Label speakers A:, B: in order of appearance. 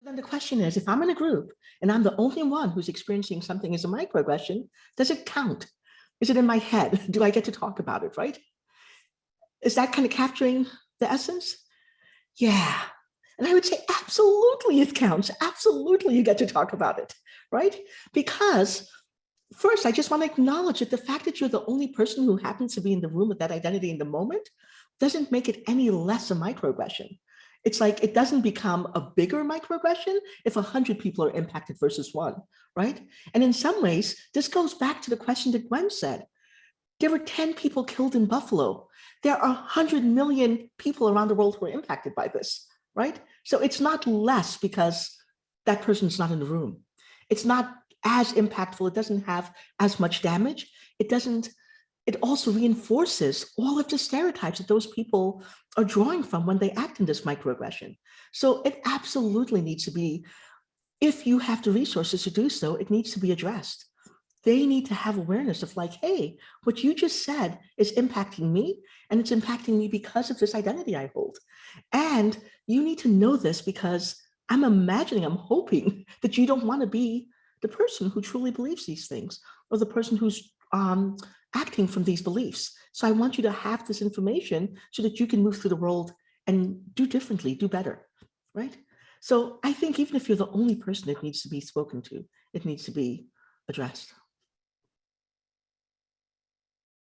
A: Then the question is, if I'm in a group and I'm the only one who's experiencing something as a microaggression, does it count? Is it in my head? Do I get to talk about it, right? Is that kind of capturing the essence? Yeah. And I would say, absolutely, it counts. Absolutely, you get to talk about it, right? Because first, I just want to acknowledge that the fact that you're the only person who happens to be in the room with that identity in the moment doesn't make it any less a microaggression. It's like it doesn't become a bigger microaggression if 100 people are impacted versus one, right? And in some ways, this goes back to the question that Gwen said. There were 10 people killed in Buffalo. There are 100 million people around the world who are impacted by this, right? So it's not less because that person's not in the room. It's not as impactful. It doesn't have as much damage. It also reinforces all of the stereotypes that those people are drawing from when they act in this microaggression. So it absolutely needs to be, if you have the resources to do so, it needs to be addressed. They need to have awareness of like, hey, what you just said is impacting me, and it's impacting me because of this identity I hold. And you need to know this because I'm imagining, I'm hoping that you don't want to be the person who truly believes these things or the person who's acting from these beliefs. So I want you to have this information so that you can move through the world and do differently, do better, right? So I think even if you're the only person it needs to be spoken to, it needs to be addressed.